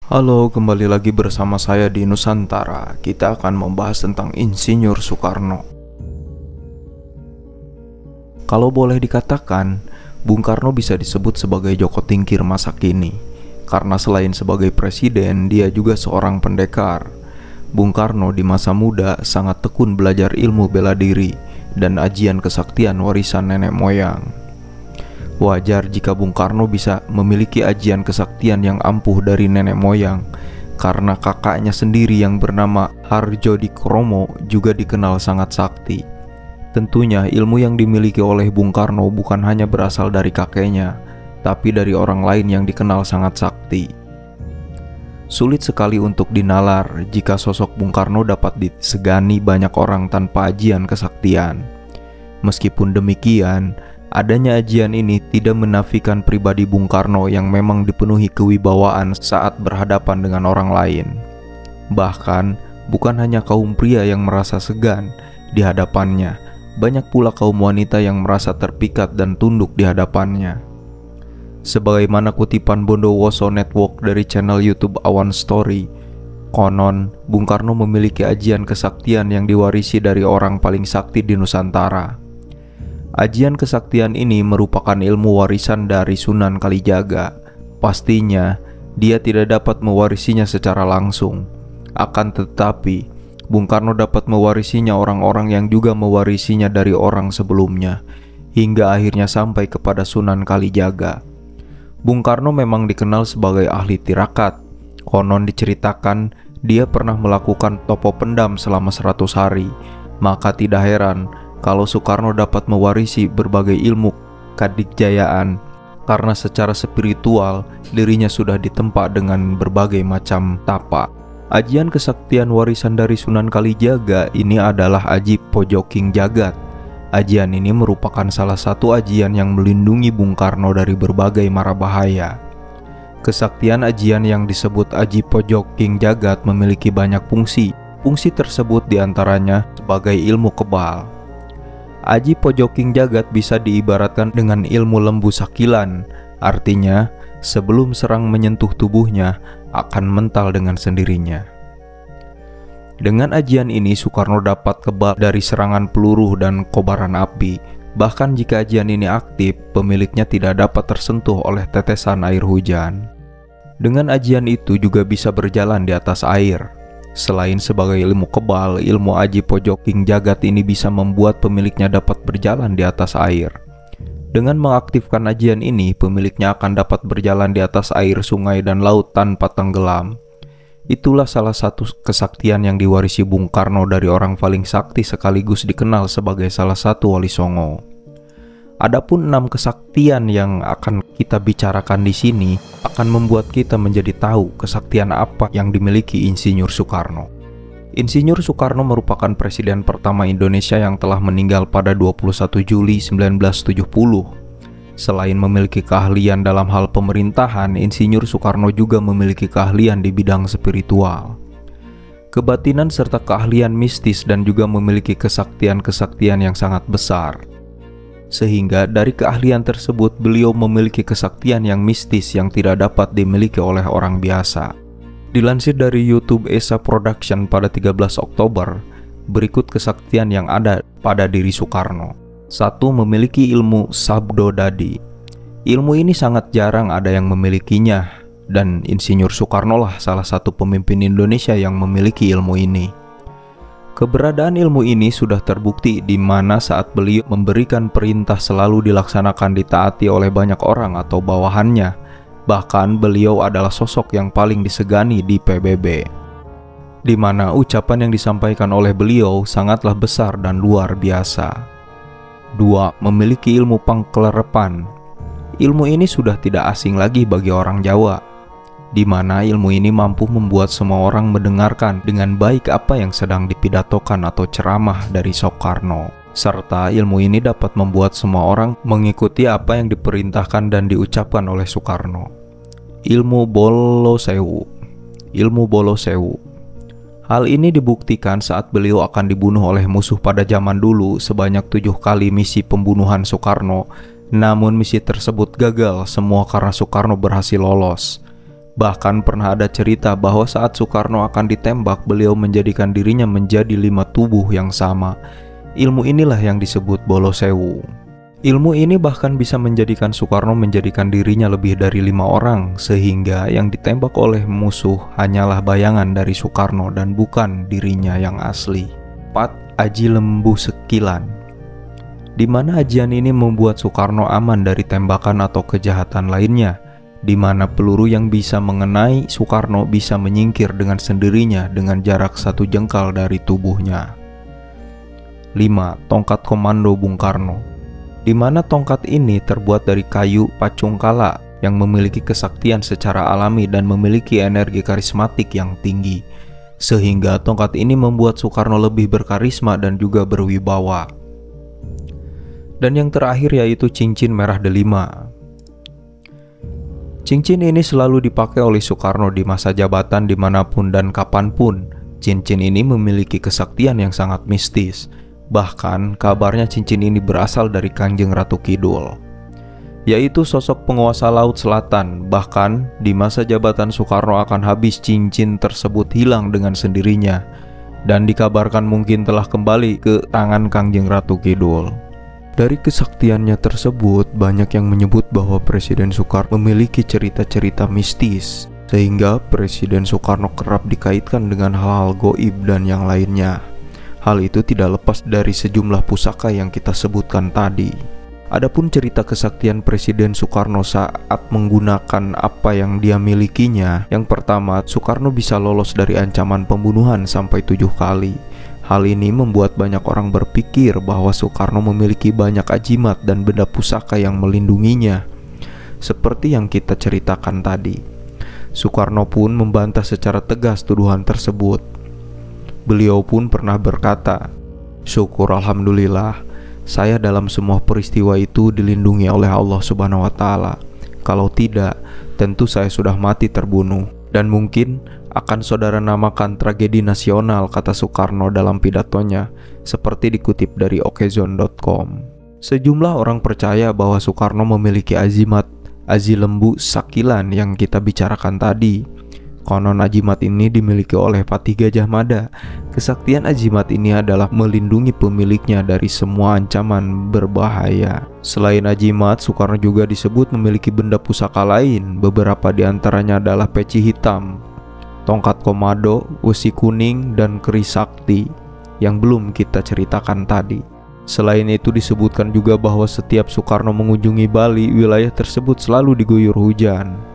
Halo, kembali lagi bersama saya di Nusantara. Kita akan membahas tentang Insinyur Soekarno. Kalau boleh dikatakan, Bung Karno bisa disebut sebagai Joko Tingkir masa kini. Karena selain sebagai presiden, dia juga seorang pendekar. Bung Karno di masa muda sangat tekun belajar ilmu bela diri dan ajian kesaktian warisan nenek moyang. Wajar jika Bung Karno bisa memiliki ajian kesaktian yang ampuh dari nenek moyang, karena kakaknya sendiri yang bernama Hardjodikromo juga dikenal sangat sakti. Tentunya ilmu yang dimiliki oleh Bung Karno bukan hanya berasal dari kakeknya, tapi dari orang lain yang dikenal sangat sakti. Sulit sekali untuk dinalar jika sosok Bung Karno dapat disegani banyak orang tanpa ajian kesaktian. Meskipun demikian, adanya ajian ini tidak menafikan pribadi Bung Karno yang memang dipenuhi kewibawaan saat berhadapan dengan orang lain. Bahkan, bukan hanya kaum pria yang merasa segan di hadapannya, banyak pula kaum wanita yang merasa terpikat dan tunduk di hadapannya. Sebagaimana kutipan Bondowoso Network dari channel YouTube Awan Story, konon Bung Karno memiliki ajian kesaktian yang diwarisi dari orang paling sakti di Nusantara. Ajian kesaktian ini merupakan ilmu warisan dari Sunan Kalijaga. Pastinya, dia tidak dapat mewarisinya secara langsung. Akan tetapi, Bung Karno dapat mewarisinya orang-orang yang juga mewarisinya dari orang sebelumnya, hingga akhirnya sampai kepada Sunan Kalijaga. Bung Karno memang dikenal sebagai ahli tirakat. Konon diceritakan, dia pernah melakukan topo pendam selama 100 hari. Maka tidak heran kalau Soekarno dapat mewarisi berbagai ilmu kadikjayaan, karena secara spiritual dirinya sudah ditempa dengan berbagai macam tapa. Ajian kesaktian warisan dari Sunan Kalijaga ini adalah Aji Pojoking Jagat. Ajian ini merupakan salah satu ajian yang melindungi Bung Karno dari berbagai mara bahaya. Kesaktian ajian yang disebut Aji Pojoking Jagat memiliki banyak fungsi. Fungsi tersebut diantaranya sebagai ilmu kebal. Aji Pojoking Jagat bisa diibaratkan dengan ilmu lembu sakilan, artinya sebelum serang menyentuh tubuhnya akan mental dengan sendirinya. Dengan ajian ini Soekarno dapat kebal dari serangan peluru dan kobaran api. Bahkan jika ajian ini aktif, pemiliknya tidak dapat tersentuh oleh tetesan air hujan. Dengan ajian itu juga bisa berjalan di atas air. Selain sebagai ilmu kebal, ilmu Aji Pojoking Jagat ini bisa membuat pemiliknya dapat berjalan di atas air. Dengan mengaktifkan ajian ini, pemiliknya akan dapat berjalan di atas air sungai dan laut tanpa tenggelam. Itulah salah satu kesaktian yang diwarisi Bung Karno dari orang paling sakti sekaligus dikenal sebagai salah satu Wali Songo. Adapun 6 kesaktian yang akan kita bicarakan di sini akan membuat kita menjadi tahu kesaktian apa yang dimiliki Insinyur Soekarno. Insinyur Soekarno merupakan presiden pertama Indonesia yang telah meninggal pada 21 Juli 1970. Selain memiliki keahlian dalam hal pemerintahan, Insinyur Soekarno juga memiliki keahlian di bidang spiritual, kebatinan serta keahlian mistis, dan juga memiliki kesaktian-kesaktian yang sangat besar. Sehingga dari keahlian tersebut beliau memiliki kesaktian yang mistis yang tidak dapat dimiliki oleh orang biasa. Dilansir dari YouTube Esa Production pada 13 Oktober, berikut kesaktian yang ada pada diri Soekarno. 1. Memiliki ilmu Sabdo Dadi. Ilmu ini sangat jarang ada yang memilikinya, dan Insinyur Soekarno lah salah satu pemimpin Indonesia yang memiliki ilmu ini. Keberadaan ilmu ini sudah terbukti di mana saat beliau memberikan perintah selalu dilaksanakan ditaati oleh banyak orang atau bawahannya. Bahkan beliau adalah sosok yang paling disegani di PBB, di mana ucapan yang disampaikan oleh beliau sangatlah besar dan luar biasa. 2. Memiliki ilmu pangkelerepan. Ilmu ini sudah tidak asing lagi bagi orang Jawa, di mana ilmu ini mampu membuat semua orang mendengarkan dengan baik apa yang sedang dipidatokan atau ceramah dari Soekarno. Serta ilmu ini dapat membuat semua orang mengikuti apa yang diperintahkan dan diucapkan oleh Soekarno. Ilmu Bolo Sewu. Ilmu Bolo Sewu. Hal ini dibuktikan saat beliau akan dibunuh oleh musuh pada zaman dulu sebanyak 7 kali misi pembunuhan Soekarno. Namun misi tersebut gagal semua karena Soekarno berhasil lolos. Bahkan pernah ada cerita bahwa saat Soekarno akan ditembak, beliau menjadikan dirinya menjadi 5 tubuh yang sama. Ilmu inilah yang disebut Bolo Sewu. Ilmu ini bahkan bisa menjadikan Soekarno menjadikan dirinya lebih dari 5 orang, sehingga yang ditembak oleh musuh hanyalah bayangan dari Soekarno dan bukan dirinya yang asli. 4. Aji Lembu Sekilan. Di mana ajian ini membuat Soekarno aman dari tembakan atau kejahatan lainnya, di mana peluru yang bisa mengenai Soekarno bisa menyingkir dengan sendirinya dengan jarak 1 jengkal dari tubuhnya. 5. Tongkat Komando Bung Karno. Di mana tongkat ini terbuat dari kayu pacungkala yang memiliki kesaktian secara alami dan memiliki energi karismatik yang tinggi, sehingga tongkat ini membuat Soekarno lebih berkarisma dan juga berwibawa. Dan yang terakhir yaitu cincin merah delima. Cincin ini selalu dipakai oleh Soekarno di masa jabatan dimanapun dan kapanpun. Cincin ini memiliki kesaktian yang sangat mistis. Bahkan kabarnya cincin ini berasal dari Kanjeng Ratu Kidul, yaitu sosok penguasa Laut Selatan. Bahkan di masa jabatan Soekarno akan habis, cincin tersebut hilang dengan sendirinya dan dikabarkan mungkin telah kembali ke tangan Kanjeng Ratu Kidul. Dari kesaktiannya tersebut, banyak yang menyebut bahwa Presiden Soekarno memiliki cerita-cerita mistis, sehingga Presiden Soekarno kerap dikaitkan dengan hal-hal goib dan yang lainnya. Hal itu tidak lepas dari sejumlah pusaka yang kita sebutkan tadi. Adapun cerita kesaktian Presiden Soekarno saat menggunakan apa yang dia milikinya, yang pertama, Soekarno bisa lolos dari ancaman pembunuhan sampai 7 kali. Hal ini membuat banyak orang berpikir bahwa Soekarno memiliki banyak ajimat dan benda pusaka yang melindunginya, seperti yang kita ceritakan tadi. Soekarno pun membantah secara tegas tuduhan tersebut. Beliau pun pernah berkata, "Syukur alhamdulillah, saya dalam semua peristiwa itu dilindungi oleh Allah Subhanahu wa Ta'ala. Kalau tidak, tentu saya sudah mati terbunuh. Dan mungkin akan saudara namakan tragedi nasional," kata Soekarno dalam pidatonya, seperti dikutip dari okezone.com. Sejumlah orang percaya bahwa Soekarno memiliki azimat Aji Lembu Sakilan yang kita bicarakan tadi. Konon ajimat ini dimiliki oleh Patih Gajah Mada. Kesaktian ajimat ini adalah melindungi pemiliknya dari semua ancaman berbahaya. Selain ajimat, Soekarno juga disebut memiliki benda pusaka lain. Beberapa di antaranya adalah peci hitam, tongkat komando, wesi kuning, dan keris sakti yang belum kita ceritakan tadi. Selain itu disebutkan juga bahwa setiap Soekarno mengunjungi Bali, wilayah tersebut selalu diguyur hujan.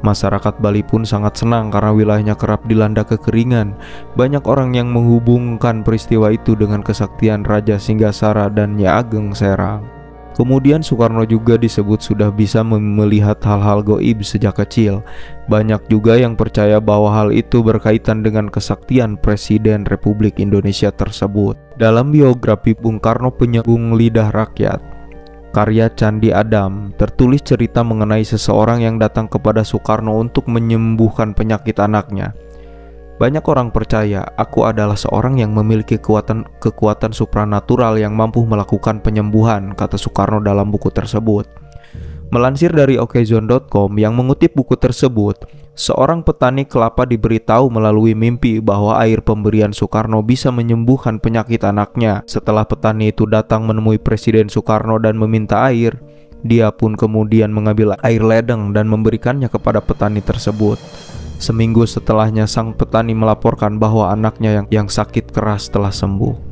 Masyarakat Bali pun sangat senang karena wilayahnya kerap dilanda kekeringan. Banyak orang yang menghubungkan peristiwa itu dengan kesaktian Raja Singgasara dan Nyi Ageng Serang. Kemudian Soekarno juga disebut sudah bisa melihat hal-hal goib sejak kecil. Banyak juga yang percaya bahwa hal itu berkaitan dengan kesaktian Presiden Republik Indonesia tersebut. Dalam biografi Bung Karno Penyambung Lidah Rakyat, karya Candi Adam, tertulis cerita mengenai seseorang yang datang kepada Soekarno untuk menyembuhkan penyakit anaknya. Banyak orang percaya aku adalah seorang yang memiliki kekuatan supranatural yang mampu melakukan penyembuhan, kata Soekarno dalam buku tersebut. Melansir dari okezone.com yang mengutip buku tersebut, seorang petani kelapa diberitahu melalui mimpi bahwa air pemberian Soekarno bisa menyembuhkan penyakit anaknya. Setelah petani itu datang menemui Presiden Soekarno dan meminta air, dia pun kemudian mengambil air ledeng dan memberikannya kepada petani tersebut. Seminggu setelahnya sang petani melaporkan bahwa anaknya yang sakit keras telah sembuh.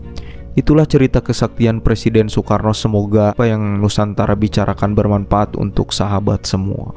Itulah cerita kesaktian Presiden Soekarno. Semoga apa yang Nusantara bicarakan bermanfaat untuk sahabat semua.